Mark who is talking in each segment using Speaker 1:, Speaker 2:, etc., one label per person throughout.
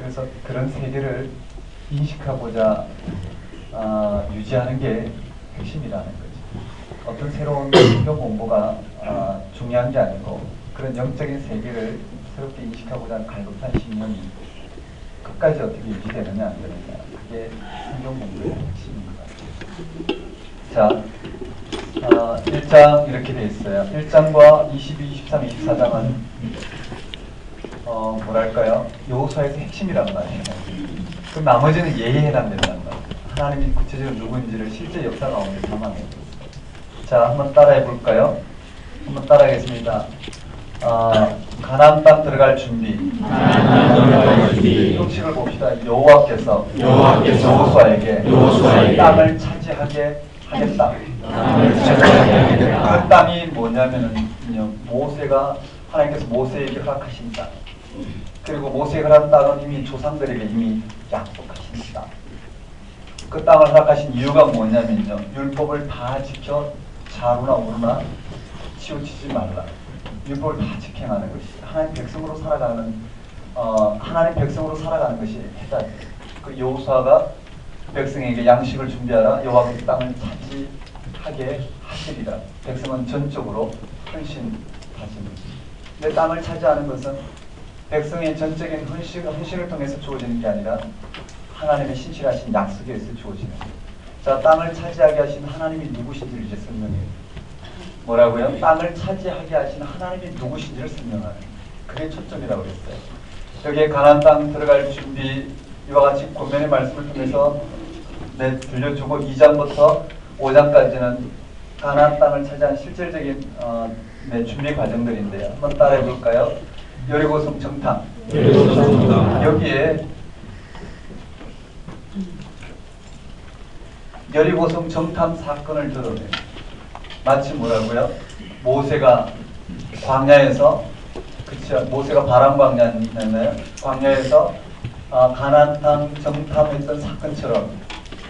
Speaker 1: 그래서 그런 세계를 인식하고자 유지하는 게 핵심이라는 거죠. 어떤 새로운 성경 공부가 중요한 게 아니고 그런 영적인 세계를 새롭게 인식하고자 하는 갈급한 신념이 끝까지 어떻게 유지되느냐 안 되느냐, 그게 성경 공부의 핵심입니다. 자, 1장 이렇게 돼 있어요. 1장과 22, 23, 24장은 뭐랄까요? 여호수아에서 핵심이란 말이에요. 그럼 나머지는 예에 해당된다는 거예요. 하나님이 구체적으로 누구인지를 실제 역사 가운데 담아내고 있어요. 자, 한번 따라해 볼까요? 한번 따라하겠습니다. 가나안 땅 들어갈 준비. 형식을 봅시다. 여호와께서 여호수아에게 땅을 차지하게 하겠다. 그 땅이 뭐냐면은요, 하나님께서 모세에게 허락하신 땅. 그리고 모세가 허락한 땅은 이미 조상들에게 이미 약속하신 땅. 그 땅을 허락하신 이유가 뭐냐면요, 율법을 다 지켜 자루나 우루나 치우치지 말라. 율법을 다 지켜야 하는 것이 하나님 백성으로 살아가는 것이 해다. 그 여호수아가 백성에게 양식을 준비하라. 여호와께서 땅을 차지하게 하시리라. 백성은 전적으로 헌신하십니다. 내 땅을 차지하는 것은 백성의 전적인 헌신을 통해서 주어지는 게 아니라 하나님의 신실하신 약속에 의해서 주어지는 거예요. 자, 땅을 차지하게 하신 하나님이 누구신지를 이제 설명해요. 뭐라고요? 땅을 차지하게 하신 하나님이 누구신지를 설명하는, 그게 초점이라고 그랬어요. 여기에 가나안 땅 들어갈 준비, 이와 같이 권면의 말씀을 통해서 들려주고 2장부터 5장까지는 가나안 땅을 차지한 실질적인 준비 과정들인데요. 한번 따라해 볼까요? 여리고성 정탐. 여기에 여리고성 정탐 사건을 드러내요. 마치 뭐라고요? 모세가 광야에서, 그쵸? 모세가 바람 광야였나요? 광야에서 가나안 땅 정탐했던 사건처럼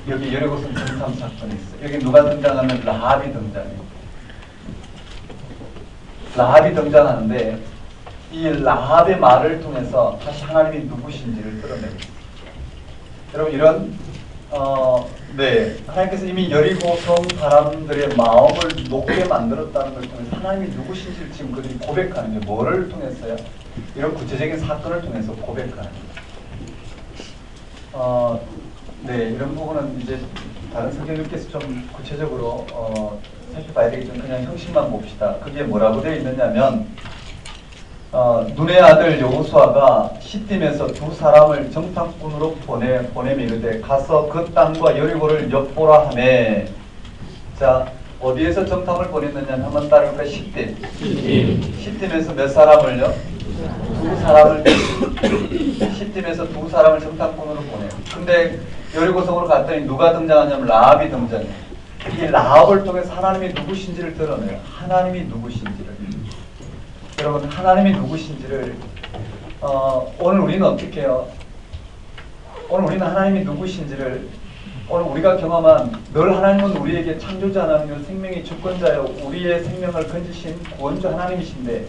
Speaker 1: 여기 여리고성 정탐 사건이 있어요. 여기 누가 등장하면 라합이 등장해요. 라합이 등장하는데 이 라합의 말을 통해서 다시 하나님이 누구신지를 드러내고 있어요. 여러분, 이런 하나님께서 이미 여리고성 사람들의 마음을 높게 만들었다는 걸 통해서 하나님이 누구신지를 지금 그들이 고백하는 게 뭐를 통해서요? 이런 구체적인 사건을 통해서 고백하는 거예요. 이런 부분은 이제 다른 성경님께서 좀 구체적으로 살펴봐야 되겠지만 그냥 형식만 봅시다. 그게 뭐라고 되어 있느냐면 눈의 아들 여호수아가 시딤에서 두 사람을 정탐꾼으로 보내며 이르되 가서 그 땅과 여리고를 엿보라 하매. 자, 어디에서 정탐을 보냈느냐 한번 따라볼까요? 시딤에서 몇 사람을요? 두 사람을, 시딤에서 두 사람을 정탐꾼으로 보내요. 근데 여리고성으로 갔더니 누가 등장하냐면 라합이 등장해요. 이 라합을 통해서 하나님이 누구신지를 드러내요. 하나님이 누구신지를. 여러분, 하나님이 누구신지를 오늘 우리는 어떻게 해요? 오늘 우리는 하나님이 누구신지를, 오늘 우리가 경험한, 늘 하나님은 우리에게 창조자 하나님, 생명의 주권자여 우리의 생명을 건지신 구원주 하나님이신데,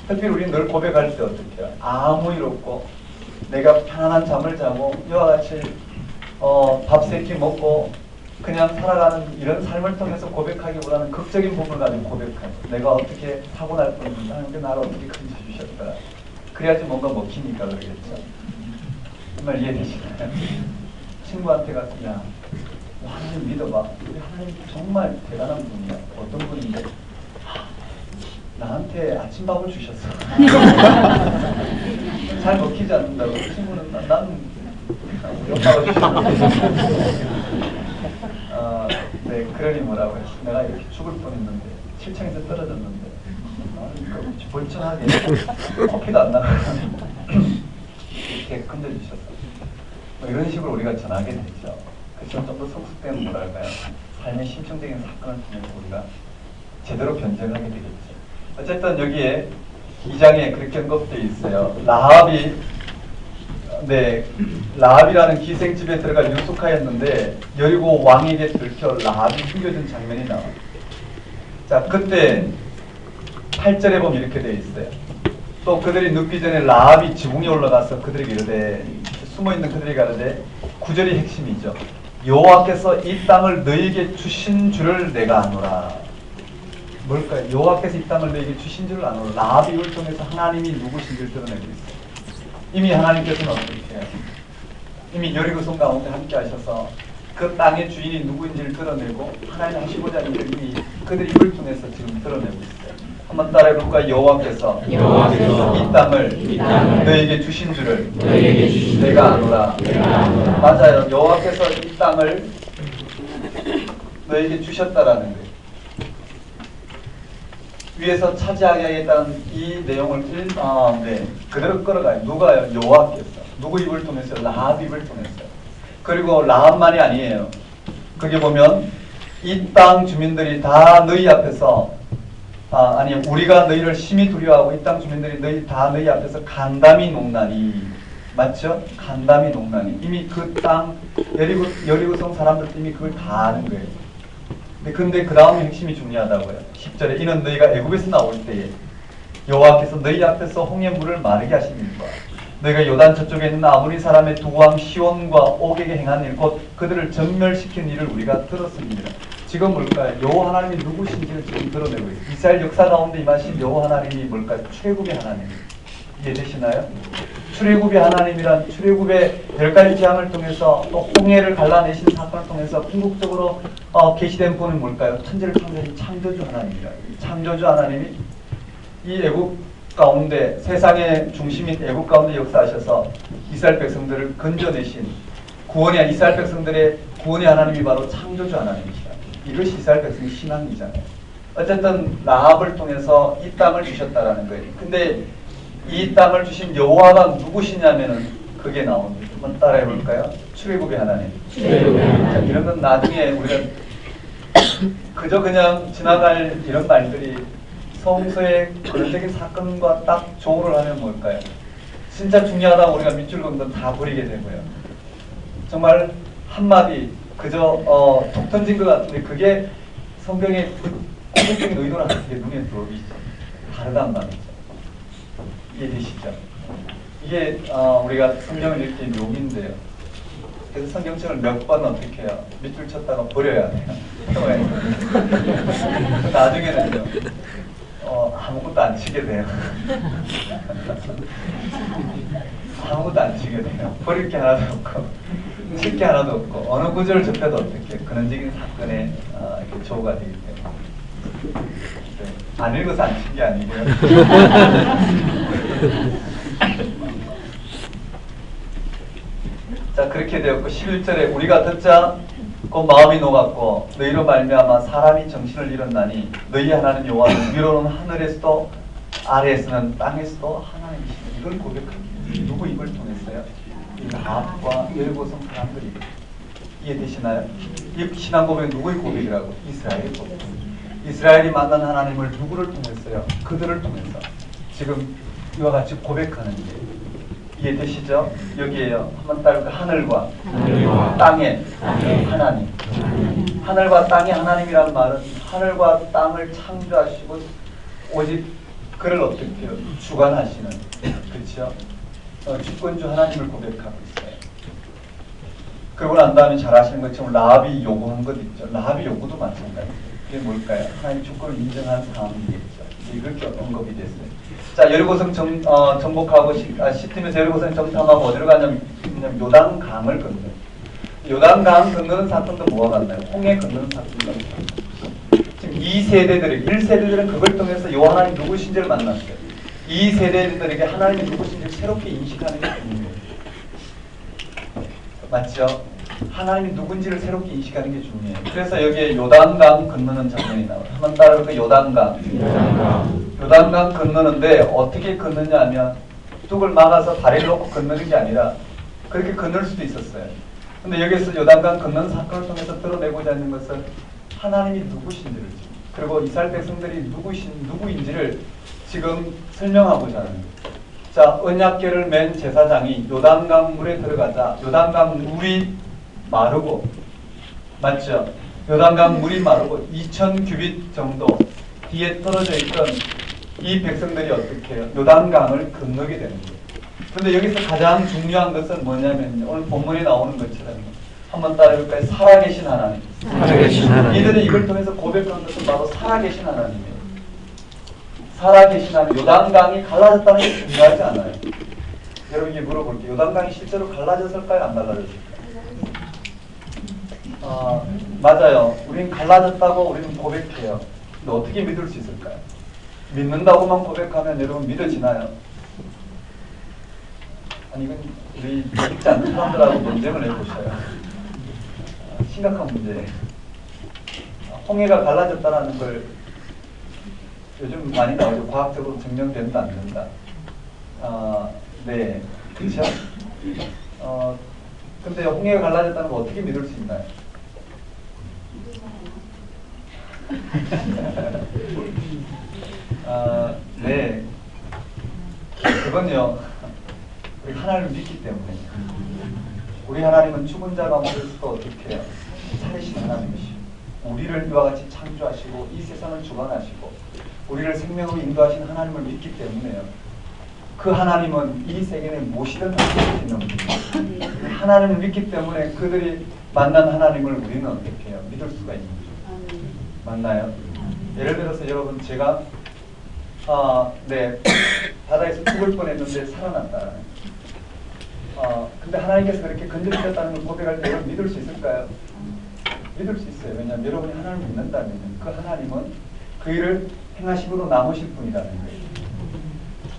Speaker 1: 특별히 우리는 늘 고백할 때 어떻게 해요? 아무 일 없고 내가 편안한 잠을 자고 이와 같이 밥 세 끼 먹고 그냥 살아가는 이런 삶을 통해서 고백하기보다는 극적인 부분을 가지고 고백하죠. 내가 어떻게 타고날 뻔했는데 하나님께 나를 어떻게 건져주셨더라. 그래야지 뭔가 먹히니까 그러겠죠. 정말 이해되시나요? 친구한테 가서 야, 하나님 믿어봐. 우리 하나님 정말 대단한 분이야. 어떤 분인데? 나한테 아침밥을 주셨어. 잘 먹히지 않는다고. 그 친구는 나는 우리 엄마가 주셨는데 그러니 뭐라고 했어. 내가 이렇게 죽을 뻔했는데 7층에서 떨어졌는데 멀쩡하게 커피도 안 나가고 이렇게 건져주셨어. 이런 식으로 우리가 전하게 되죠. 그래서 좀 더 성숙된 뭐랄까요, 삶의 심층적인 사건을 통해서 우리가 제대로 변증하게 되겠죠. 어쨌든 여기에 2장에 그렇게 언급되어 있어요. 라합이라는 기생집에 들어가 유숙하였는데 여리고 왕에게 들켜 라합이 숨겨진 장면이 나와요. 자, 그때 8절에 보면 이렇게 되어 있어요. 또 그들이 눕기 전에 라합이 지붕에 올라가서 그들에게 이르되 숨어있는 그들이 가는데 9절이 핵심이죠. 여호와께서 이 땅을 너희에게 주신 줄을 내가 아노라. 뭘까요? 여호와께서 이 땅을 너희에게 주신 줄을 아노라. 라합을 통해서 하나님이 누구신지를 드러내고 있어요. 이미 하나님께서는 어떻게 해요? 이미 여리고성 가운데 함께 하셔서 그 땅의 주인이 누구인지를 드러내고 하나님 하시고자 하는 걸 이미 그들 입을 통해서 지금 드러내고 있어요. 한번 따라해볼까요? 여호와께서 이 땅을 너희에게 주신 줄을 내가 아노라. 맞아요. 여호와께서 이 땅을 너희에게 주셨다라는 거예요. 위에서 차지하게 하겠다는 이 내용을 그대로 끌어가요. 누가요? 여호와께서. 누구 입을 통해서? 라합 입을 통해서. 그리고 라합만이 아니에요. 거기 보면 이 땅 주민들이 다 너희 앞에서 우리가 너희를 심히 두려워하고 이 땅 주민들이 너희 앞에서 간담이 녹나니. 맞죠? 간담이 녹나니. 이미 그 땅 여리고성 사람들도 이미 그걸 다 아는 거예요. 근데 그 다음에 핵심이 중요하다고요. 10절에 이는 너희가 애굽에서 나올 때에 여호와께서 너희 앞에서 홍해 물을 마르게 하신 일과 너희가 요단 저쪽에 있는 아모리 사람의 두 왕 시온과 옥에게 행한 일 곧 그들을 전멸시킨 일을 우리가 들었습니다. 지금 뭘까요? 여호와 하나님이 누구신지를 지금 드러내고 있어요. 이스라엘 역사 가운데 임하신 여호와 하나님이 뭘까요? 출애굽의 하나님. 이해되시나요? 출애굽의 하나님이란 출애굽의 10가지 재앙을 통해서 또 홍해를 갈라내신 사건을 통해서 궁극적으로 계시된 분은 뭘까요? 천지를 창조하신 창조주 하나님이라. 창조주 하나님이 이 애굽 가운데 세상의 중심인 애굽 가운데 역사하셔서 이스라엘 백성들을 건져내신 구원의 이스라엘 백성들의 구원의 하나님이 바로 창조주 하나님이시라. 이것이 이스라엘 백성의 신앙이잖아요. 어쨌든 라합을 통해서 이 땅을 주셨다라는 거예요. 근데 이 땅을 주신 여호와가 누구시냐면은 그게 나옵니다. 한번 따라해 볼까요? 출애굽의 하나님. 자, 이런 건 나중에 우리가 그저 그냥 지나갈 이런 말들이 성서의 그런적인 사건과 딱 조우를 하면 뭘까요? 진짜 중요하다고 우리가 밑줄 그은 건 다 버리게 되고요. 정말 한마디 그저 톡 던진 것 같은데 그게 성경의 공격적인 의도랑 그게 눈에 들어오기 다르단 말이죠. 이해되시죠? 이게 우리가 성경을 읽기에 묘미인데요. 그래서 성경책을 몇 번 어떻게 해요? 밑줄 쳤다가 버려야 돼요. 나중에는요. 아무것도 안 치게 돼요. 아무것도 안 치게 돼요. 버릴 게 하나도 없고 칠 게 하나도 없고 어느 구절을 접해도 어떻게 근원적인 사건에 이렇게 조우가 되기 때문에 안 읽어서 안 친 게 아니고요. 자 그렇게 되었고 11절에 우리가 듣자 그 마음이 녹았고 너희로 말미암아 사람이 정신을 잃었나니 너희 하나님 여호와는 위로는 하늘에서도 아래에서는 땅에서도 하나님이시다. 이걸 고백합니다. 누구 입을 통했어요? 이 라합과 여리고성 사람들이. 이해되시나요? 이 신앙 고백은 누구의 고백이라고? 이스라엘의 고백. 이스라엘이 만난 하나님을 누구를 통했어요? 그들을 통해서 지금 이와 같이 고백하는 게 이해되시죠? 여기에요. 한번 따르고 하늘과 땅의 하나님. 하늘과 땅의 하나님이라는 말은 하늘과 땅을 창조하시고 오직 그를 어떻게 해요? 주관하시는 그렇죠? 주권주 하나님을 고백하고 있어요. 그러고 난 다음에 잘 아시는 것처럼 라합이 요구한 것 있죠. 라합의 요구도 마찬가지예요. 그게 뭘까요? 하나님 주권을 인정한 상황이겠죠. 이렇게 언급이 됐어요. 자, 여리고성 정복하고 시팀에서 여리고성 정탐하고 어디로 가냐면 요단강을 건너요. 요단강 건너는 사건도 뭐가 같나요? 홍해 건너는 사건도 지금 2세대들에게 1세대들은 그걸 통해서 요 하나님 누구신지를 만났어요. 2세대들에게 하나님이 누구신지를 새롭게 인식하는 게 중요해요. 맞죠? 하나님이 누군지를 새롭게 인식하는 게 중요해요. 그래서 여기에 요단강 건너는 장면이 나와요. 한번 따라볼까요? 요단강 건너는데 어떻게 건너냐 하면 뚝을 막아서 다리를 놓고 건너는 게 아니라 그렇게 건널 수도 있었어요. 근데 여기서 요단강 건너는 사건을 통해서 드러내고자 하는 것은 하나님이 누구신지를 그리고 이스라엘 백성들이 누구인지를 지금 설명하고자 하는 거예요. 자, 언약궤를 맨 제사장이 요단강 물에 들어가자 요단강 물이 마르고 맞죠? 요단강 물이 마르고 2000규빗 정도 뒤에 떨어져 있던 이 백성들이 어떻게 해요? 요단강을 건너게 되는 거예요. 그런데 여기서 가장 중요한 것은 뭐냐면 오늘 본문에 나오는 것처럼 한번 따라해볼까요? 살아계신 하나님.
Speaker 2: 살아계신 하나님.
Speaker 1: 이들이 이걸 통해서 고백한 것은 바로 살아계신 하나님이에요. 살아계신 하나님. 요단강이 갈라졌다는 게 중요하지 않아요. 여러분에게 물어볼게요. 요단강이 실제로 갈라졌을까요? 안 갈라졌을까요? 맞아요. 우리는 갈라졌다고 우리는 고백해요. 근데 어떻게 믿을 수 있을까요? 믿는다고만 고백하면 여러분 믿어지나요? 아니 이건 우리 믿지 않는 사람들하고 논쟁을 해보셔요. 심각한 문제예요. 홍해가 갈라졌다는 걸 요즘 많이 나오죠. 과학적으로 증명된다 안 된다. 네, 그렇죠. 근데 홍해가 갈라졌다는 걸 어떻게 믿을 수 있나요? 네, 그건요. 우리 하나님을 믿기 때문에. 우리 하나님은 죽은 자 가운데서도 어떻게 해요? 살리신 하나님이시오. 우리를 이와 같이 창조하시고 이 세상을 주관하시고 우리를 생명으로 인도하신 하나님을 믿기 때문에요. 그 하나님은 이 세계에 무엇이든 할 수 있는 분이에요. 하나님을 믿기 때문에 그들이 만난 하나님을 우리는 어떻게 해요? 믿을 수가 있는 거죠. 맞나요? 예를 들어서 여러분 제가 네, 바다에서 죽을 뻔했는데 살아났다. 근데 하나님께서 그렇게 건져주셨다는 걸 고백할 때 여러분 믿을 수 있을까요? 믿을 수 있어요. 왜냐하면 여러분이 하나님을 믿는다면 그 하나님은 그 일을 행하시고도 남으실 분이라는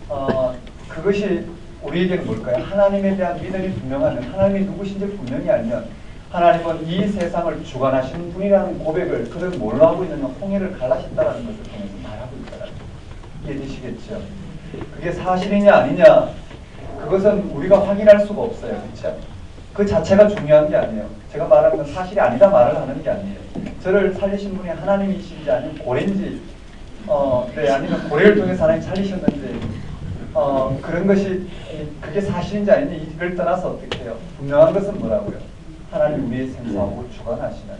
Speaker 1: 거예요. 그것이 우리에게는 뭘까요? 하나님에 대한 믿음이 분명하면 하나님이 누구신지 분명히 알면 하나님은 이 세상을 주관하시는 분이라는 고백을 그들은 뭘로 하고 있느냐? 홍해를 갈라셨다는 것을 통해서 말하고 있다는 이해되시겠죠? 그게 사실이냐 아니냐 그것은 우리가 확인할 수가 없어요. 그렇죠? 그 자체가 중요한 게 아니에요. 제가 말하는 건 사실이 아니다 말을 하는 게 아니에요. 저를 살리신 분이 하나님이신지 아니면 고래인지 네, 아니면 고래를 통해서 하나님 살리셨는지 그런 것이 그게 사실인지 아닌지 이걸 떠나서 어떻게 해요? 분명한 것은 뭐라고요? 하나님 우리의 생사하고 주관하시는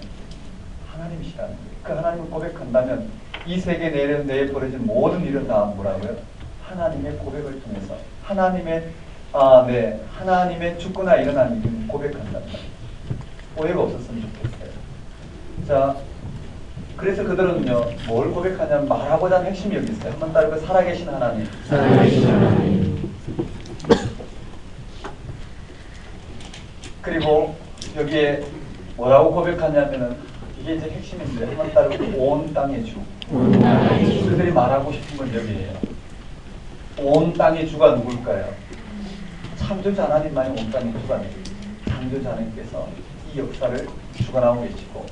Speaker 1: 하나님이시라는 거예요. 그 하나님을 고백한다면 이 세계 내에 벌어진 모든 일은 다 뭐라고요? 하나님의 고백을 통해서 하나님의 하나님의 죽거나 일어난 일을 고백한단 말이에요. 오해가 없었으면 좋겠어요. 자, 그래서 그들은요, 뭘 고백하냐면 말하고자 하는 핵심이 여기 있어요. 한번 따르고 살아계신 하나님.
Speaker 2: 살아계신 하나님.
Speaker 1: 그리고 여기에 뭐라고 고백하냐면은 이게 이제 핵심인데 한번 따르고 온 땅의 주.
Speaker 2: 온 땅의 주.
Speaker 1: 그들이 말하고 싶은 건 여기에요. 온 땅의 주가 누굴까요? 창조자 하나님만이 온 땅의 주가 됩니다. 창조자 하나님께서 이 역사를 주관하고 계시고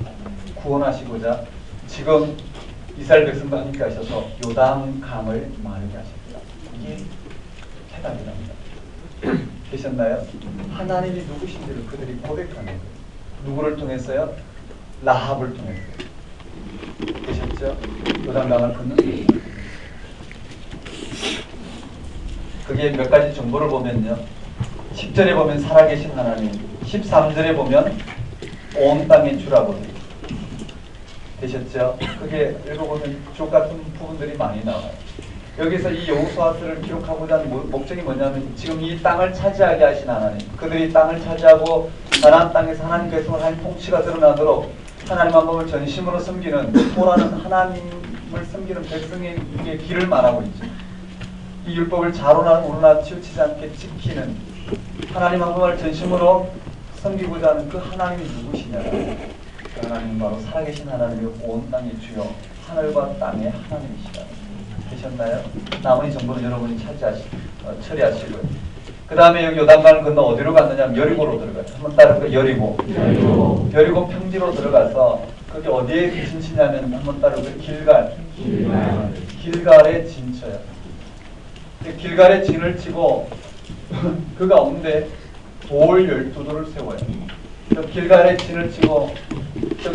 Speaker 1: 구원하시고자 지금 이스라엘 백성과 함께 하셔서 요단강을 마르게 하셨다. 이게 해답이랍니다. 되셨나요? 하나님이 누구신지를 그들이 고백하는 거예요. 누구를 통해서요? 라합을 통해서. 되셨죠? 요단강을 건너는 거예요. 그게 몇 가지 정보를 보면요. 10절에 보면 살아계신 하나님, 13절에 보면 온 땅의 주라고 되셨죠? 그게 읽어보면 족 같은 부분들이 많이 나와요. 여기서 이 여호수아서를 기록하고자 하는 목적이 뭐냐면 지금 이 땅을 차지하게 하신 하나님, 그들이 땅을 차지하고 가나안 땅에서 하나님 백성을 한 통치가 드러나도록 하나님 한 분을 전심으로 섬기는 토라는 하나님을 섬기는 백성에게 길을 말하고 있죠. 이 율법을 좌로나 우로나 치우치지 않게 지키는 하나님 한 분을 전심으로 섬기고자 하는 그 하나님이 누구시냐? 그 하나님은 바로 살아계신 하나님이 온 땅의 주요 하늘과 땅의 하나님이시다. 되셨나요? 나머지 정보는 여러분이 처리하시고요. 그 다음에 여기 요단강을 건너 어디로 갔느냐? 여리고로 들어가요. 한번 따르고 여리고. 여리고 평지로 들어가서 그게 어디에 진치냐면 한번 따르고 길갈. 길갈의 진처요. 길갈에 진을 치고 그 가운데 돌 12돌을 세워요. 길갈에 진을 치고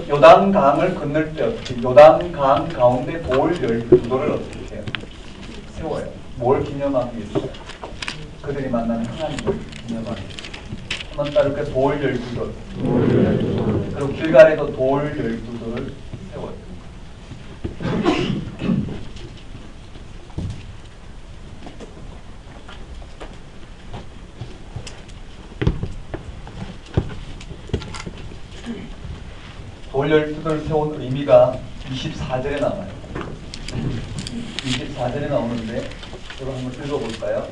Speaker 1: 요단강을 건널 때 어떻게 요단강 가운데 돌 12돌을 어떻게 해요? 세워요. 뭘 기념하기 위해서? 그들이 만난 하나님을 기념하기 위해서. 한번 따르게 돌 12돌. 그리고 길갈에도 돌 12돌을 세워요. 돌 12돌을 세운 의미가 24절에 나와요. 24절에 나오는데 이거 한번 읽어볼까요?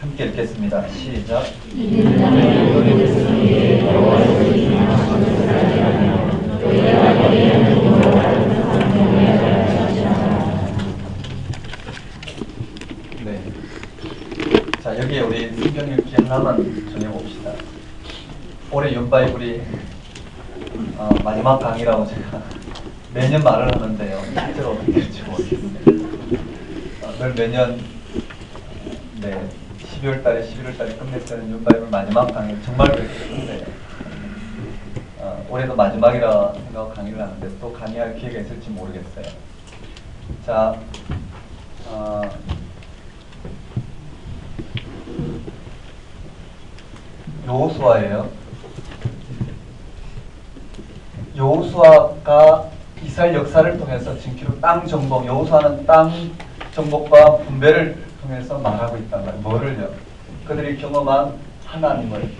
Speaker 1: 함께 읽겠습니다. 시작. 네. 자, 여기에 우리 성경 읽기 하나만 정해봅시다. 올해 윤바이블이 마지막 강의라고 제가 매년 말을 하는데요. 실제로 어떻게 될지 모르겠어요. 늘 매년 12월 달에 11월 달에 끝냈던 윤바이블 마지막 강의 정말 그렇게 큰데요. 올해도 마지막이라 생각하고 강의를 하는데 또 강의할 기회가 있을지 모르겠어요. 자, 여호수아예요. 여호수아가 이스라엘 역사를 통해서 지키로 땅 정복, 여호수아는 땅 정복과 분배를 통해서 말하고 있단 말이에요. 뭐를요? 그들이 경험한 하나님을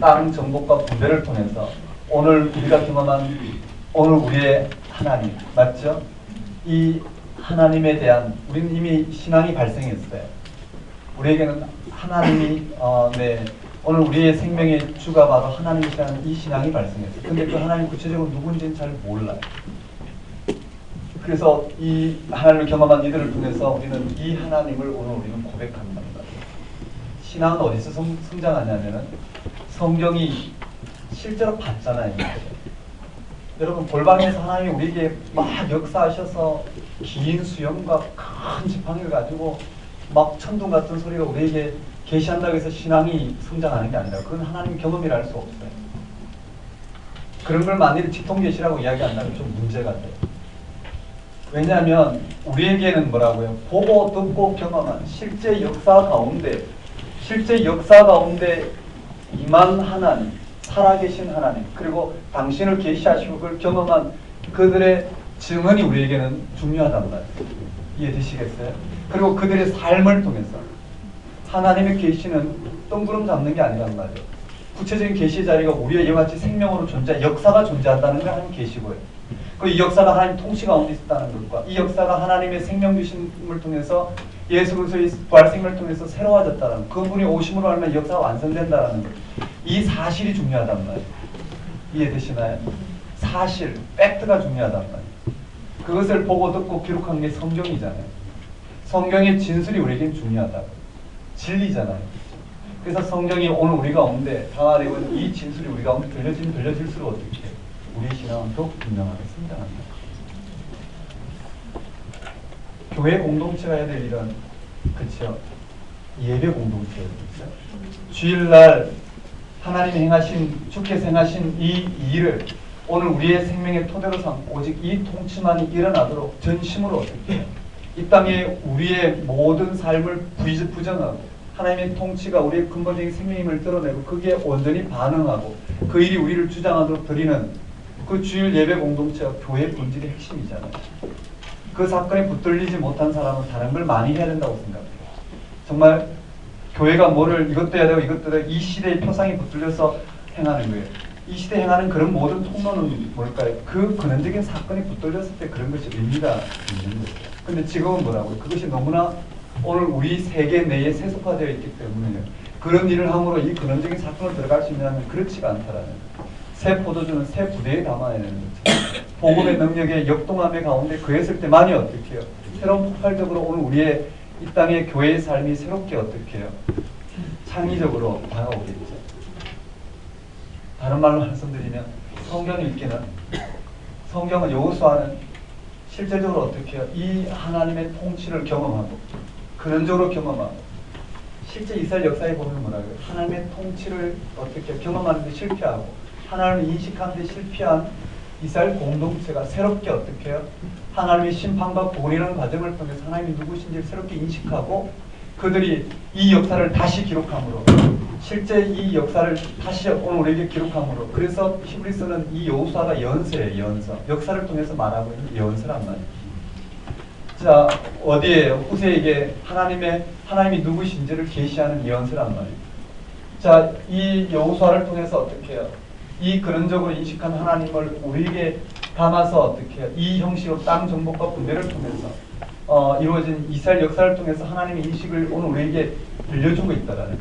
Speaker 1: 땅 정복과 분배를 통해서 오늘 우리가 경험한 오늘 우리의 하나님 맞죠? 이 하나님에 대한 우리는 이미 신앙이 발생했어요. 우리에게는 하나님이 오늘 우리의 생명의 주가 바로 하나님이라는 이 신앙이 발생했어요. 근데 그 하나님 구체적으로 누군지는 잘 몰라요. 그래서 이 하나님을 경험한 이들을 통해서 우리는 이 하나님을 오늘 우리는 고백한답니다. 신앙은 어디서 성장하냐면은 성경이 실제로 봤잖아요. 여러분 골방에서 하나님이 우리에게 막 역사하셔서 긴 수염과 큰 지팡이를 가지고 막 천둥 같은 소리가 우리에게 계시한다고 해서 신앙이 성장하는 게 아니라 그건 하나님 경험이라 할 수 없어요. 그런 걸 만일 직통계시라고 이야기한다면 좀 문제가 돼요. 왜냐하면 우리에게는 뭐라고요? 보고 듣고 경험한 실제 역사 가운데 임한 하나님, 살아계신 하나님, 그리고 당신을 계시하시고 그걸 경험한 그들의 증언이 우리에게는 중요하단 말이에요. 이해되시겠어요? 그리고 그들의 삶을 통해서 하나님의 계시는 뜬구름 잡는 게 아니란 말이에요. 구체적인 계시의 자리가 우리의 이와 같이 생명으로 역사가 존재한다는 게 하나님 계시고요. 그 이 역사가 하나님 통치 가운데 있다는 것과 이 역사가 하나님의 생명 주심을 통해서 예수 그리스도의 부활 생명을 통해서 새로워졌다는 그분이 오심으로 하면 이 역사가 완성된다는 것. 이 사실이 중요하단 말이에요. 이해되시나요? 사실, 팩트가 중요하단 말이에요. 그것을 보고 듣고 기록한 게 성경이잖아요. 성경의 진술이 우리에겐 중요하다고. 진리잖아요. 그래서 성경이 오늘 우리 가운데 당하되고 있는 이 진술이 우리 가운데 들려질수록 어떻게 해요? 우리의 신앙은 더욱 분명하게 성장합니다. 교회 공동체가 해야 될 일은 그렇죠. 예배 공동체예요. 그렇죠? 주일날 하나님이 행하신 주께서 행하신 이 일을 오늘 우리의 생명의 토대로 삼고 오직 이 통치만이 일어나도록 전심으로 어떻게 해요? 이 땅에 우리의 모든 삶을 부정하고 하나님의 통치가 우리의 근본적인 생명임을 드러내고 그게 온전히 반응하고 그 일이 우리를 주장하도록 드리는 그 주일 예배 공동체가 교회의 본질의 핵심이잖아요. 그 사건에 붙들리지 못한 사람은 다른 걸 많이 해야 된다고 생각해요. 정말 교회가 뭐를 이것도 해야 되고 이것도 해야 되고 이 시대의 표상이 붙들려서 행하는 거예요. 이 시대에 행하는 그런 모든 통로는 뭘까요? 그 근원적인 사건이 붙들렸을 때 그런 것이 의미가 있는 거예요. 근데 지금은 뭐라고요? 그것이 너무나 오늘 우리 세계 내에 세속화되어 있기 때문에 그런 일을 함으로 이 근원적인 사건을 들어갈 수 있냐면 그렇지가 않다라는 거예요. 새 포도주는 새 부대에 담아야 되는 거죠. 복음의 능력의 역동함의 가운데 그랬을 때만이 어떻게 해요? 새로운 폭발적으로 오늘 우리의 이 땅의 교회의 삶이 새롭게 어떻게 해요? 창의적으로 다가오겠죠. 다른 말로 말씀드리면 성경 읽기는 성경은 여호수아는 실제적으로 어떻게 해요? 이 하나님의 통치를 경험하고 근원적으로 경험하고 실제 이스라엘 역사에 보면 뭐라고요? 하나님의 통치를 어떻게 경험하는 데 실패하고 하나님을 인식하는 데 실패한 이스라엘 공동체가 새롭게 어떻게 해요? 하나님의 심판과 구원이라는 과정을 통해서 하나님이 누구신지를 새롭게 인식하고 그들이 이 역사를 다시 기록함으로 실제 이 역사를 다시 오늘 우리에게 기록함으로 그래서 히브리서는 이 여호수아가 연서예요. 연서. 역사를 통해서 말하고 있는 연서란 말이에요. 자, 어디에요? 후세에게 하나님이 누구신지를 계시하는 연서란 말이에요. 자, 이 여호수아를 통해서 어떻게 해요? 이 근원적으로 인식한 하나님을 우리에게 담아서 어떻게 해요? 이 형식으로 땅 정복과 분배를 통해서 이루어진 이스라엘 역사를 통해서 하나님의 인식을 오늘 우리에게 들려주고 있다라는.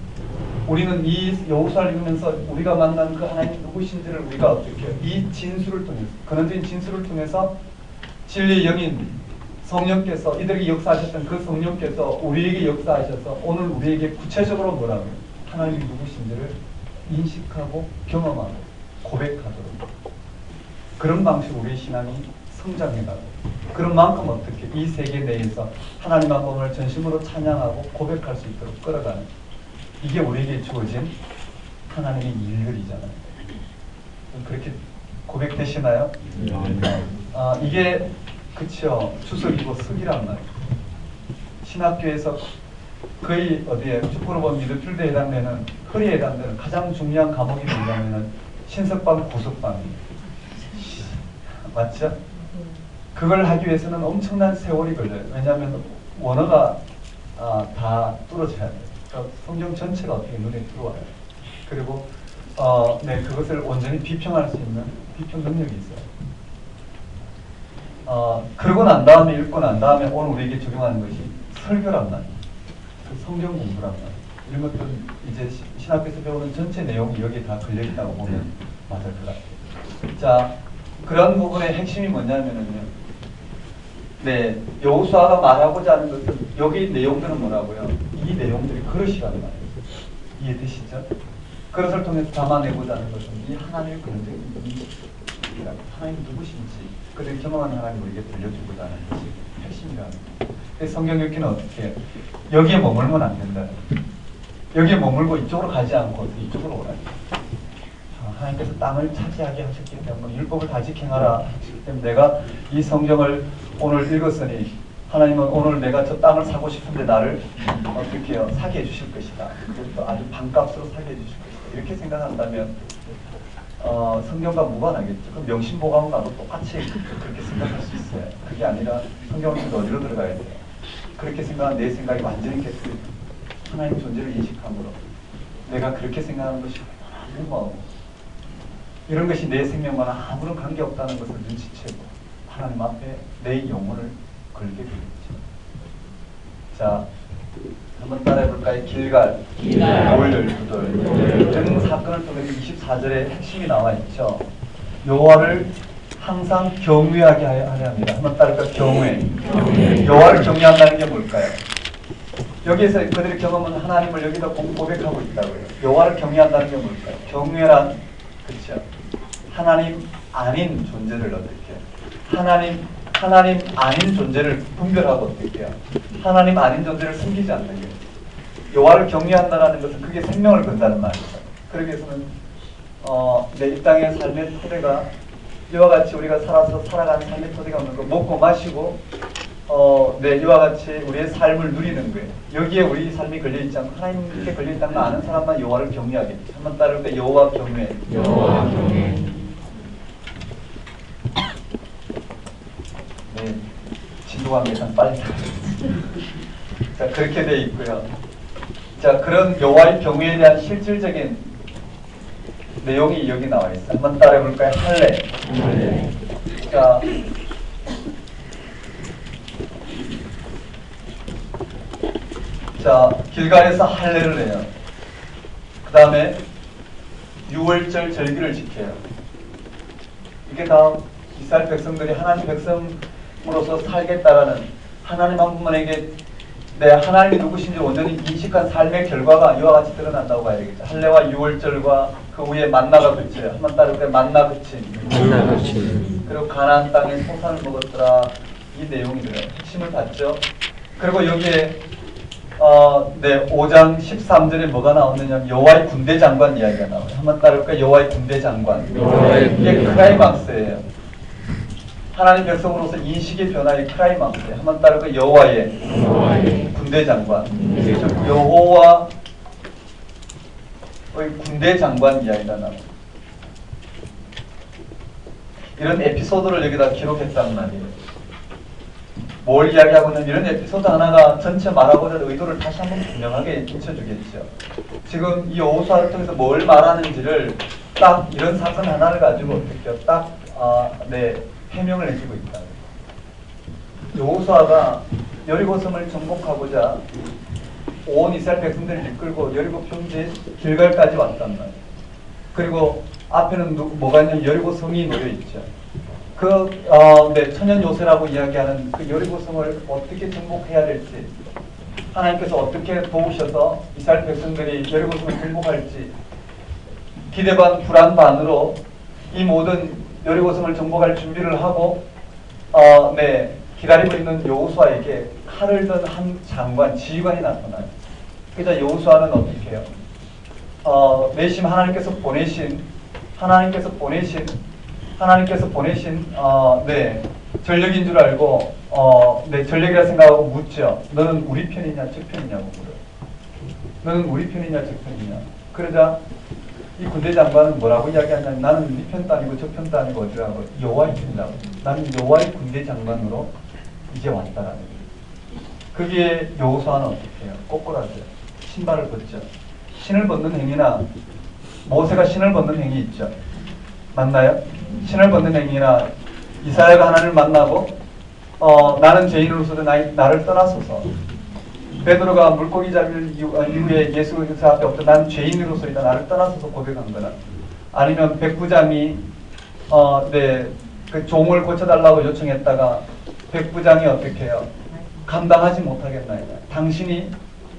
Speaker 1: 우리는 이 여호수아를 읽으면서 우리가 만난 그 하나님이 누구신지를 우리가 어떻게 해요? 이 진수를 통해서, 근원적인 진수를 통해서 진리의 영인 성령께서 이들에게 역사하셨던 그 성령께서 우리에게 역사하셔서 오늘 우리에게 구체적으로 뭐라고요? 하나님이 누구신지를 인식하고 경험하고 고백하도록 그런 방식으로 우리의 신앙이 성장해가고 그런 만큼 어떻게 이 세계 내에서 하나님 한 분을 전심으로 찬양하고 고백할 수 있도록 끌어가는 이게 우리에게 주어진 하나님의 일들이잖아요. 그렇게 고백되시나요? 이게 그쵸 주석이고 석이란 말이에요. 신학교에서 거의 어디에 축구로 보면 미드필드에 해당되는 허리에 해당되는 가장 중요한 과목이 뭐냐면은 신석방, 구석방이에요. 맞죠? 그걸 하기 위해서는 엄청난 세월이 걸려요. 왜냐하면 원어가 다 뚫어져야 돼요. 그러니까 성경 전체가 어떻게 눈에 들어와요. 그리고 그것을 온전히 비평할 수 있는 비평 능력이 있어요. 그러고 난 다음에 읽고 난 다음에 오늘 우리에게 적용하는 것이 설교란 말이에요. 그 성경 공부란 말이에요. 이런 것들은 이제 신학교에서 배우는 전체 내용이 여기에 다 걸려있다고 보면 맞을 것 같아요. 자, 그런 부분의 핵심이 뭐냐면은요. 네, 여호수아가 말하고자 하는 것은 여기 내용들은 뭐라고요? 이 내용들이 그릇이란 말이에요. 이해되시죠? 그릇을 통해서 담아내고자 하는 것은 이 하나님의 근원적인 인식이라고 하나님 누구신지 그들이 경험한 하나님 우리에게 들려주고자 하는 것이 핵심이라는 거예요. 성경 읽기는 어떻게 해요? 여기에 머물면 안 된다. 여기에 머물고 이쪽으로 가지 않고 이쪽으로 오라. 하나님께서 땅을 차지하게 하셨기 때문에 율법을 다 지켜라 하셨기 때문에 내가 이 성경을 오늘 읽었으니 하나님은 오늘 내가 저 땅을 사고 싶은데 나를 어떻게 해요? 사게 해주실 것이다. 그것도 아주 반값으로 사게 해주실 것이다. 이렇게 생각한다면 성경과 무관하겠죠. 그럼 명심보감과도 똑같이 그렇게 생각할 수 있어요. 그게 아니라 성경은 어디로 들어가야 돼요? 그렇게 생각한 내 생각이 완전히 깨뜨려 하나님 존재를 인식함으로 내가 그렇게 생각하는 것이 내 마음 이런 것이 내 생명과는 아무런 관계없다는 것을 눈치채고 하나님 앞에 내 영혼을 걸게 되겠죠. 자, 한번 따라해볼까요? 길갈, 5월 12돌 등 사건을 통해서 24절에 핵심이 나와 있죠. 여호와를 항상 경외하게 하려 합니다. 한번 따라할까요? 경외. 여호와를 경외한다는 게 뭘까요? 여기에서 그들의 경험은 하나님을 여기다 고백하고 있다고요. 여호와를 경외한다는 게 뭘까요? 경외란 그렇죠. 하나님 아닌 존재를 어떻게 해요? 하나님 아닌 존재를 분별하고 어떻게 해요? 하나님 아닌 존재를 숨기지 않는 거예요. 여호와를 경외한다는 것은 그게 생명을 건다는 말이죠. 그러기 위해서는 이 땅의 삶의 토대가 이와 같이 우리가 살아가는 삶의 토대가 없는 거 먹고 마시고 이와 같이 우리의 삶을 누리는 거예요. 여기에 우리 삶이 걸려있지 않고 하나님께 걸려있다는 걸 아는 사람만 여호와를 경외하겠죠. 한번 따라볼까요? 여호와 경외. 네, 진도관계상 빨리 자, 그렇게 되어 있고요. 자, 그런 여호와의 경외에 대한 실질적인 내용이 여기 나와 있어요. 한번 따라해볼까요? 할례. 자, 길갈에서 할례를 해요. 그 다음에 6월절 절기를 지켜요. 이게 다 이스라엘 백성들이 하나님 백성으로서 살겠다라는 하나님 한 분만에게 하나님이 누구신지 온전히 인식한 삶의 결과가 이와 같이 드러난다고 봐야 되겠죠. 할례와 6월절과 그 후에 만나가 그쳐요. 한번 따라볼까요? 만나 그침. 그리고 가나안 땅에 소산을 먹었더라. 이 내용이 들어요. 핵심을 봤죠. 그리고 여기에 5장 13절에 뭐가 나오느냐 여호와의 군대 장관 이야기가 나와요. 한번 따라볼까요? 여호와의 군대 장관. 이게 크라이막스예요. 하나님 백성으로서 인식의 변화의 크라이막스예요. 한번 따라볼까요? 여호와의 군대 장관. 여호와의 군대 장관 이야기가 나와요. 이런 에피소드를 여기다 기록했단 말이에요. 뭘 이야기하고 있는 이런 에피소드 하나가 전체 말하고자 하는 의도를 다시 한번 분명하게 비춰주겠죠. 지금 이 여호수아를 통해서 뭘 말하는지를 딱 이런 사건 하나를 가지고 어떻게 딱 해명을 해주고 있다. 여호수아가 여리고성을 정복하고자 온 이스라엘 백성들을 이끌고 여리고 평지 길갈까지 왔단 말이에요. 그리고 앞에는 뭐가 있냐면 여리고성이 놓여 있죠. 천연 요새라고 이야기하는 그 여리고성을 어떻게 정복해야 될지, 하나님께서 어떻게 도우셔서 이스라엘 백성들이 여리고성을 정복할지 기대 반 불안 반으로 이 모든 여리고성을 정복할 준비를 하고 기다리고 있는 여호수아에게 칼을 든 한 장관, 지휘관이 나타나요. 그래서 여호수아는 어떻게 해요? 내심 하나님께서 보내신 전력인 줄 알고 전력이라 생각하고 묻죠. 너는 우리 편이냐 저 편이냐고 물어요. 너는 우리 편이냐 저 편이냐. 그러자 이 군대 장관은 뭐라고 이야기하냐면 나는 네 편도 아니고 저 편도 아니고 어디라고 여호와의 편이라고. 나는 여호와의 군대 장관으로 이제 왔다라는 거예요. 그게 여호수아는 어떻게 해요? 꼬꾸라져요. 신발을 벗죠. 신을 벗는 행위나 모세가 신을 벗는 행위 있죠. 맞나요? 신을 벗는 행위나 이사야가 하나님을 만나고 나는 죄인으로서 나를 떠나소서. 베드로가 물고기 잡을 이후에 예수 그리스도 앞에 없던 나는 죄인으로서이다 나를 떠나소서 고백한 거나, 아니면 백부장이 그 종을 고쳐달라고 요청했다가 백부장이 어떻게 해요? 감당하지 못하겠나이다. 당신이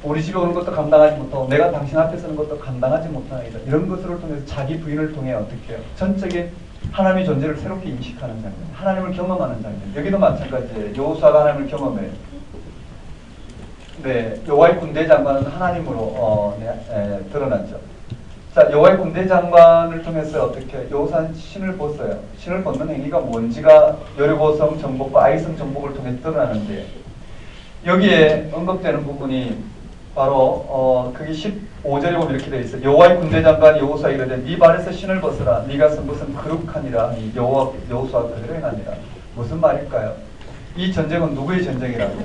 Speaker 1: 우리 집에 오는 것도 감당하지 못하고 내가 당신 앞에 서는 것도 감당하지 못하나이다. 이런 것들을 통해서 자기 부인을 통해 어떻게 해요? 전적인 하나님의 존재를 새롭게 인식하는 장면, 하나님을 경험하는 장면. 여기도 마찬가지예요. 여호수아가 하나님을 경험해요. 여호와의 군대 장관은 하나님으로 드러났죠. 자, 여호와의 군대 장관을 통해서 어떻게 여호수아는 신을 벗어요. 신을 벗는 행위가 뭔지가 여리고성 정복과 아이성 정복을 통해 드러나는데, 여기에 언급되는 부분이 바로 그게 15절에 보면 이렇게 되어 있어요. 여호와의 군대 장관이 여호수아에게 이르되 네 발에서 신을 벗으라. 네가 쓴 것은 거룩하니라. 여호수아가 그대로 행하니라. 무슨 말일까요? 이 전쟁은 누구의 전쟁이라고?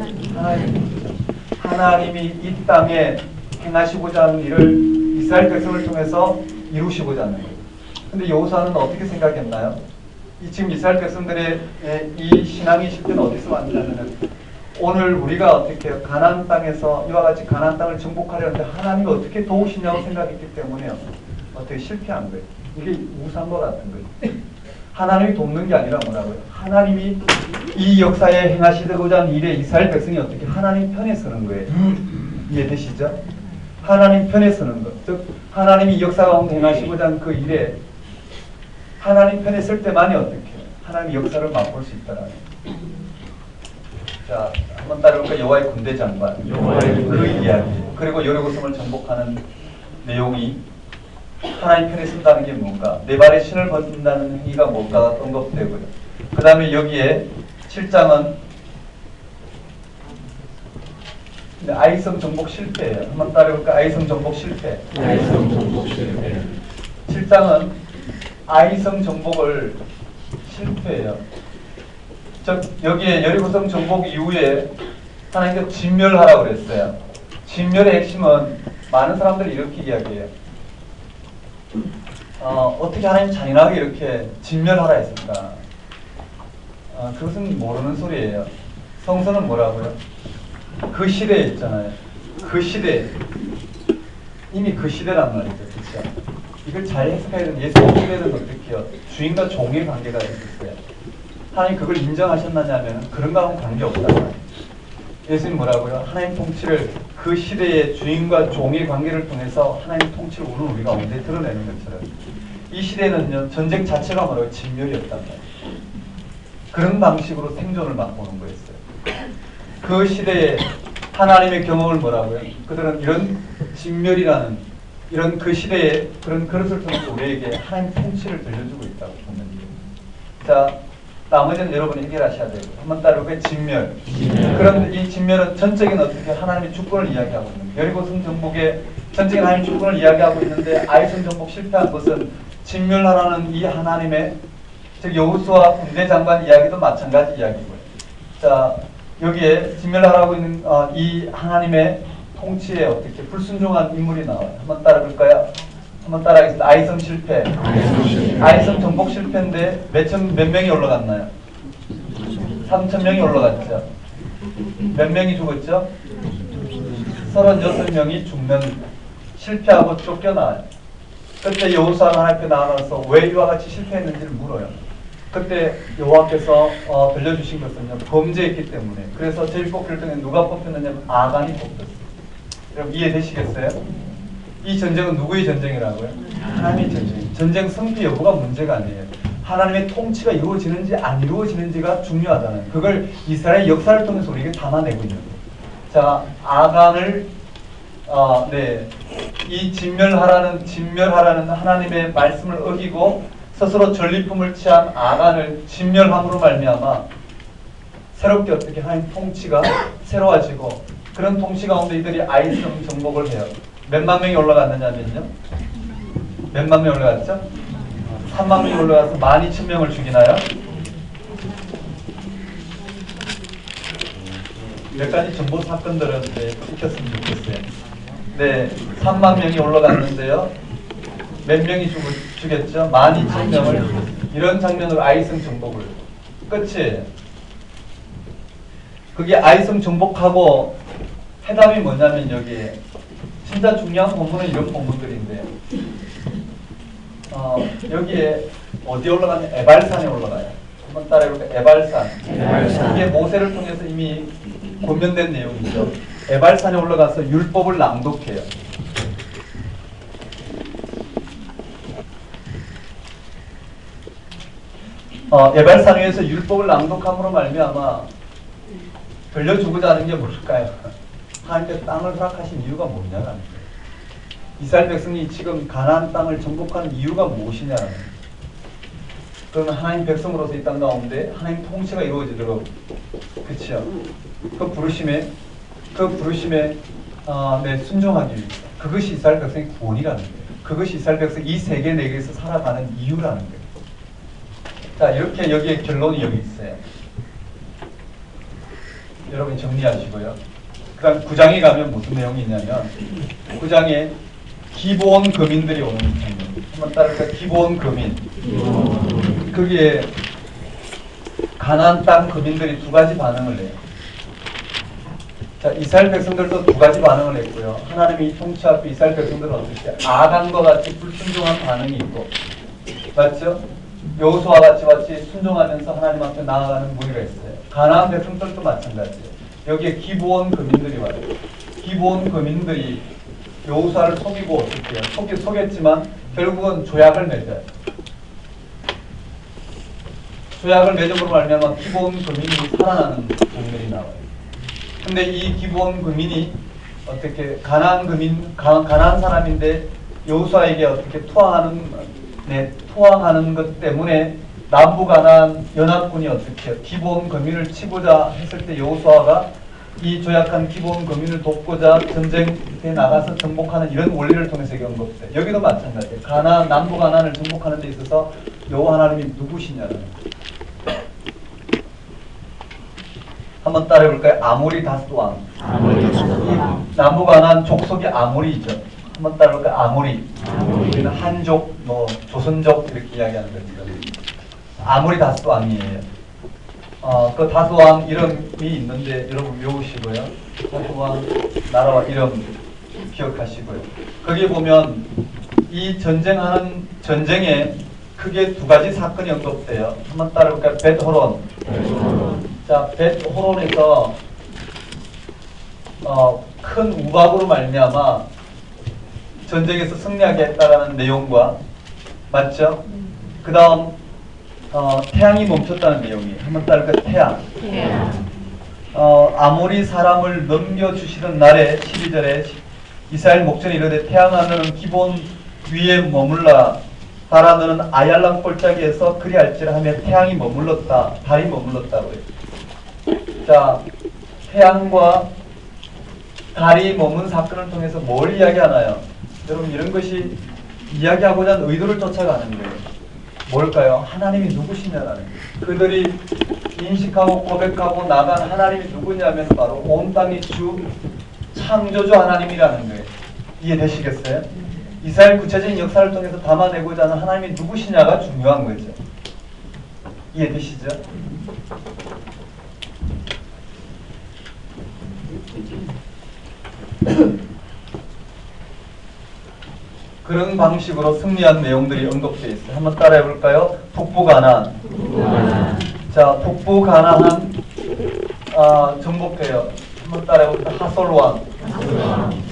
Speaker 1: 하나님이 이 땅에 행하시고자 하는 일을 이스라엘 백성을 통해서 이루시고자 하는 거예요. 근데 여호수아는 어떻게 생각했나요? 지금 이스라엘 백성들의 이 신앙의 실패는 어디서 왔냐면, 오늘 우리가 어떻게 해요? 가나안 땅에서 이와 같이 가나안 땅을 정복하려는데 하나님이 어떻게 도우시냐고 생각했기 때문에 어떻게 실패한 거예요. 이게 우상과 같은 거예요. 하나님이 돕는 게 아니라 뭐라고요? 하나님이 이 역사에 행하시고자 하는 일에 이스라엘 백성이 어떻게 하나님 편에 서는 거예요. 이해되시죠? 하나님 편에 서는 것. 즉 하나님이 이 역사 가운데 행하시고자 하는 그 일에 하나님 편에 설 때만이 어떻게 해요? 하나님의 역사를 맛볼 수 있다라는 거예요. 자, 한번 따라볼까요? 여호와의 군대 장관, 그 이야기, 그리고 여리고성을 정복하는 내용이 하나님 편에 쓴다는 게 뭔가, 내 발에 신을 벗는다는 행위가 뭔가가 언급되고요. 그 다음에 여기에 7장은 아이성 정복 실패예요. 한번 따라볼까요? 아이성 정복 실패. 7장은 아이성 정복을 실패해요. 즉 여기에 여리고성 정복 이후에 하나님께서 진멸하라고 그랬어요. 진멸의 핵심은 많은 사람들이 이렇게 이야기해요. 어떻게 하나님 잔인하게 이렇게 진멸하라 했을까? 그것은 모르는 소리예요. 성서는 뭐라고요? 그 시대에 있잖아요. 그 시대, 이미 그 시대란 말이죠. 그렇죠? 이걸 잘 해석해야 되는, 예수님 시대는 어떻게 해요? 주인과 종의 관계가 있었어요. 하나님 그걸 인정하셨느냐면 그런 거하고는 관계없다는 말이에요. 예수님 뭐라고요? 하나님 통치를 그 시대의 주인과 종의 관계를 통해서 하나님 통치를 오늘 우리가 언제 드러내는 것처럼, 이 시대는요 전쟁 자체가 뭐라고요? 진멸이었단 말이에요. 그런 방식으로 생존을 맛보는 거였어요. 그 시대에 하나님의 경험을 뭐라고요? 그들은 이런 진멸이라는 이런 그 시대의 그런 그릇을 통해서 우리에게 하나님 통치를 들려주고 있다고 보는 거예요. 자, 나머지는 여러분이 해결하셔야 되고, 한번 따라볼까요? 진멸. 그런데 이 진멸은 전적인 어떻게 하나님의 주권을 이야기하고 있는 거예요. 여리고성 정복의 전적인 하나님의 주권을 이야기하고 있는데, 아이성 정복 실패한 것은 진멸하라는 이 하나님의, 즉 여호수아 군대 장관 이야기도 마찬가지 이야기고요. 자, 여기에 진멸하라고 있는 이 하나님의 통치에 어떻게 불순종한 인물이 나와요. 한번 따라볼까요? 한번 따라하겠습니다. 아이성 실패. 아이성 정복 실패인데 몇 명이 올라갔나요? 3,000명이 올라갔죠. 몇 명이 죽었죠? 36명이 죽는 실패하고 쫓겨나요. 그때 여호수아가 하나님 앞에 나아가서 왜 이와 같이 실패했는지를 물어요. 그때 여호와께서 들려주신 것은요, 범죄했기 때문에. 그래서 제일 뽑힐 때는 누가 뽑혔느냐면 아간이 뽑혔어요. 여러분 이해되시겠어요? 이 전쟁은 누구의 전쟁이라고요? 하나님의 전쟁. 전쟁 승패 여부가 문제가 아니에요. 하나님의 통치가 이루어지는지 안 이루어지는지가 중요하다는, 그걸 이스라엘 역사를 통해서 우리에게 담아내고 있는 거예요. 자, 아간을 이 진멸하라는 하나님의 말씀을 어기고 스스로 전리품을 취한 아간을 진멸함으로 말미암아 새롭게 어떻게 하나님 통치가 새로워지고, 그런 통치 가운데 이들이 아이성 정복을 해요. 몇만 명이 올라갔느냐면요, 몇만 명이 올라갔죠? 3만 명이 올라가서 12,000명을 죽이나요? 몇 가지 정보 사건들은 익혔으면 좋겠어요. 네, 3만 명이 올라갔는데요, 몇 명이 죽였죠? 12,000명을. 이런 장면으로 아이성 정복을. 끝이에요. 그게 아이성 정복하고 해답이 뭐냐면, 여기에 진짜 중요한 본문은 이런 본문들인데, 여기에 어디 올라가냐? 에발산에 올라가요. 한번 따라해볼까요? 에발산. 이게 모세를 통해서 이미 권면된 내용이죠. 에발산에 올라가서 율법을 낭독해요. 에발산 위에서 율법을 낭독함으로 말미암아 들려주고자 하는 게 뭘까요? 하나님께 땅을 허락하신 이유가 뭐냐라는 거예요. 이스라엘 백성이 지금 가나안 땅을 정복하는 이유가 무엇이냐라는 거예요. 그러면 하나님 백성으로서 이 땅 가운데 하나님 통치가 이루어지도록, 그렇죠? 그 부르심에 순종하기 위해서. 그것이 이스라엘 백성의 구원이라는 거예요. 그것이 이스라엘 백성이 이 세계 내에서 살아가는 이유라는 거예요. 자, 이렇게 여기에 결론이 여기 있어요. 여러분 정리하시고요. 그 다음 9장에 가면 무슨 내용이 있냐면, 9장에 기브온 거민들이 오는 장면. 한번 따라해볼까요? 기브온 거민. 거기에 가나안 땅 거민들이 두 가지 반응을 해요. 자, 이스라엘 백성들도 두 가지 반응을 했고요. 하나님이 통치 앞에 이스라엘 백성들은 어떻게 아간과 같이 불순종한 반응이 있고, 맞죠? 여호수아와 같이 순종하면서 하나님 앞에 나아가는 무리가 있어요. 가나안 백성들도 마찬가지예요. 여기에 기브온 거민들이 와요. 기브온 거민들이 여호수아를 속이고 어떻게 해요? 속였지만 결국은 조약을 맺어요. 조약을 맺음으로 말미암아 기브온 거민이 살아나는 장면이 나와요. 근데 이 기브온 거민이 어떻게 가나안 사람인데 여호수아에게 어떻게 투항하는 것 때문에 남부 가나안 연합군이 어떻게 기브온 거민을 치고자 했을 때 여호수아가 이 조약한 기브온 거민을 돕고자 전쟁에 나가서 정복하는 이런 원리를 통해서 언급돼요. 여기도 마찬가지예요. 남부 가나안을 정복하는 데 있어서 여호와 하나님이 누구시냐는 거예요. 한번 따라해볼까요? 아모리 다스왕. 남부 가나안 족속이 아모리죠. 한번 따라해볼까요? 아모리. 우리는 한족, 조선족 이렇게 이야기하는 겁니다. 아모리 다스왕이에요. 그 다스왕 이름이 있는데 여러분 외우시고요. 다스왕 나라와 이름 기억하시고요. 거기에 보면 이 전쟁에 크게 두 가지 사건이 언급돼요. 한번 따라해볼까요? 벳호론. 자, 벳호론에서 큰 우박으로 말미암아 전쟁에서 승리하게 했다라는 내용과, 맞죠? 그 다음 태양이 멈췄다는 내용이. 한번 따라할까요? 태양. 아모리 사람을 넘겨주시던 날에 12절에 이스라엘 목전에 이르되 태양아 너는 기본 위에 머물라, 달아 너는 아얄랑 골짜기에서 그리할지라 하며 태양이 머물렀다, 달이 머물렀다고 해요. 자, 태양과 달이 머문 사건을 통해서 뭘 이야기하나요? 여러분 이런 것이 이야기하고자 하는 의도를 쫓아가는 거예요. 뭘까요? 하나님이 누구시냐라는 거예요. 그들이 인식하고 고백하고 나간 하나님이 누구냐면 바로 온 땅의 주 창조주 하나님이라는 거예요. 이해되시겠어요? 이스라엘 구체적인 역사를 통해서 담아내고자 하는 하나님이 누구시냐가 중요한 거죠. 이해되시죠? 그런 방식으로 승리한 내용들이 언급되어 있어요. 한번 따라해 볼까요? 북부 가나안. 자, 북부 가나안 정복해요. 한번 따라해 볼까요? 하솔왕,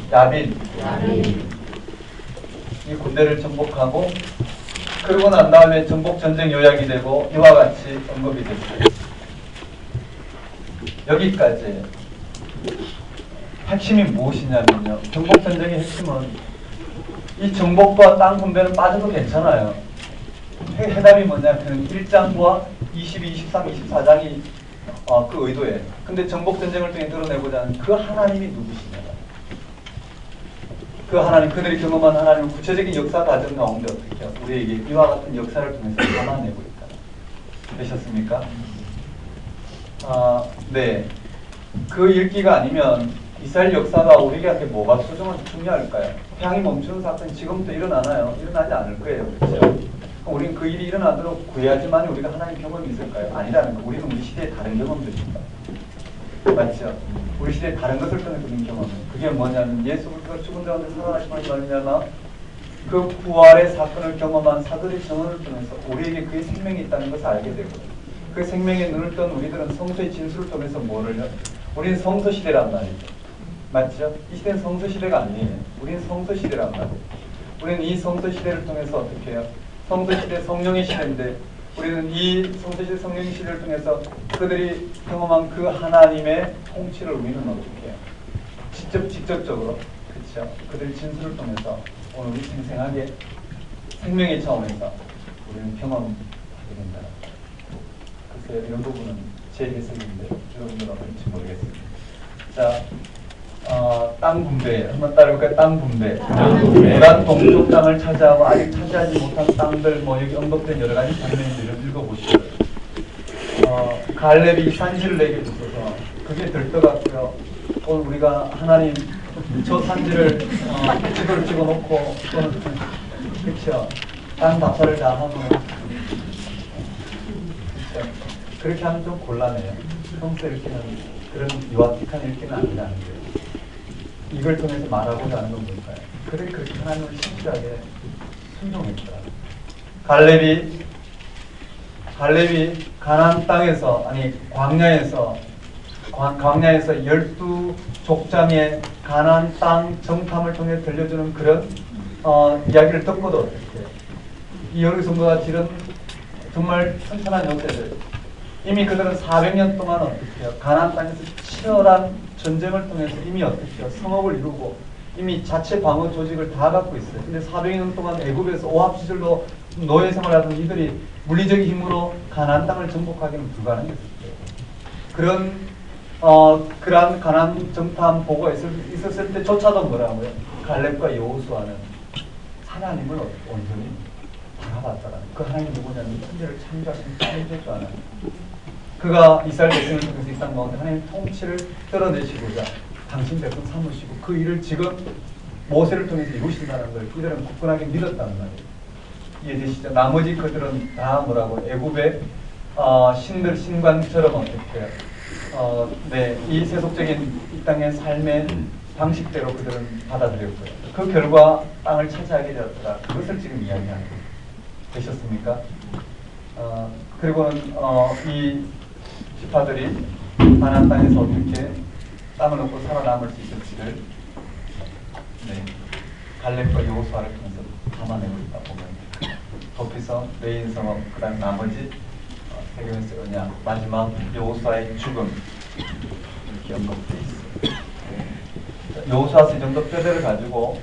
Speaker 1: 야빈. 이 군대를 정복하고 그러고 난 다음에 정복 전쟁 요약이 되고 이와 같이 언급이 됐어요. 여기까지. 핵심이 무엇이냐면요. 정복 전쟁의 핵심은 이 정복과 땅 분배는 빠져도 괜찮아요. 해답이 뭐냐면 1장과 22, 23, 24장이 그 의도예요. 근데 정복 전쟁을 통해 드러내고자 하는 그 하나님이 누구시냐. 그 하나님, 그들이 경험한 하나님은 구체적인 역사 과정 가운데 어떻게 해요? 우리에게 이와 같은 역사를 통해서 담아내고 있다. 되셨습니까? 네. 그 읽기가 아니면 이스라엘 역사가 우리에게 뭐가 중요할까요? 태양이 멈추는 사건이 지금부터 일어나나요? 일어나지 않을 거예요. 그렇죠? 우리는 그 일이 일어나도록 구해야지만 우리가 하나님 경험이 있을까요? 아니라는 거. 우리는 우리 시대의 다른 경험들입니다. 맞죠? 우리 시대의 다른 것을 통해 그런 경험은 그게 뭐냐면 예수 그리스도가 죽은 가운데 살아나심을 말미암아 그 부활의 사건을 경험한 사도의 증언을 통해서 우리에게 그의 생명이 있다는 것을 알게 되고 그 생명의 눈을 뜬 우리들은 성서의 진술을 통해서 뭐를요? 우리는 성서 시대란 말이죠. 맞죠? 이 시대는 성서 시대가 아니에요. 우리는 성서 시대란 말이에요. 우리는 이 성서 시대를 통해서 어떻게 해요? 성서 시대 성령의 시대인데 우리는 이 성서시대 성령의 시대를 통해서 그들이 경험한 그 하나님의 통치를 우리는 어떻게 해요? 직접적으로 그렇죠? 그들의 진술을 통해서 오늘 우리 생생하게 생명의 차원에서 우리는 경험하게 된다. 글쎄요, 이런 부분은 제 해석인데 여러분들은 어떨지 모르겠습니다. 자, 땅 분배 한번 따라볼까요? 땅 분배. 고단 동쪽 땅을 차지하고 아직 차지하지 못한 땅들 뭐 여기 언급된 여러 가지 장면들을 읽어보시죠. 갈렙이 산지를 내게 주셔서 그게 될 것 같고요. 오늘 우리가 하나님 저 산지를 지도를 찍어놓고 또는 그렇죠. 땅 답사를 다 하고 그렇죠. 그렇게 하면 좀 곤란해요. 평소 읽기는 그런 유아틱한 읽기는 아니라는 거예요. 이걸 통해서 말하고자 하는 건 뭘까요? 그들이 그렇게 하나님을 신실하게 순종했다. 갈렙이 가나안 땅에서 아니 광야에서 12족장의 가나안 땅 정탐을 통해 들려주는 그런 이야기를 듣고도 어떻게 해요? 이 여리성도가 지른 정말 천천한 요새들 이미 그들은 400년 동안 어떻게 해요? 가나안 땅에서 치열한 전쟁을 통해서 이미 어떻게 해요? 성읍을 이루고 이미 자체 방어 조직을 다 갖고 있어요. 근데 400년 동안 애굽에서 오합지졸로 노예 생활하던 이들이 물리적인 힘으로 가나안 땅을 정복하기는 불가능했어요. 그러한 가나안 정탐 보고가 있었을 때조차도 뭐라고요? 갈렙과 여호수아는 하나님을 온전히 바라봤다라는 그 하나님 누구냐면 천지를 창조하신 창조주 하나님. 그가 이스라엘 백성을 통해서 이 땅 가운데 하나님의 통치를 끌어내시고자 당신 백성 삼으시고 그 일을 지금 모세를 통해서 이루신다는 걸 이들은 굳건하게 믿었다는 말이에요. 이해되시죠? 나머지 그들은 다 뭐라고 애굽의 신들 신관처럼 어떻게 해요? 네, 이 세속적인 이 땅의 삶의 방식대로 그들은 받아들였고요. 그 결과 땅을 차지하게 되었더라. 그것을 지금 이야기하는 거예요. 되셨습니까? 그리고는 이 지파들이 가나안 땅에서 어떻게 땅을 얻고 살아남을 수 있을지를 갈렙과 여호수아를 통해서 담아내고 있다 보면 거기서 메인 성업 그다음 나머지 세계에서 언약 마지막 여호수아의 죽음 이렇게 언급되어 있어요. 여호수아서 이 정도 뼈대를 가지고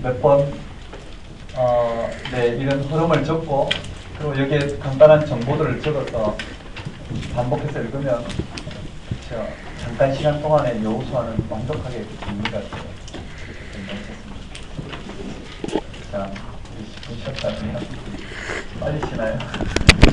Speaker 1: 몇 번 이런 흐름을 적고 그리고 여기에 간단한 정보들을 적어서 반복해서 읽으면 그렇죠. 잠깐 시간 동안에 여호수아는 완벽하게 정리가 돼요. 자, 20분 쉬었다면 빨리 쉬나요?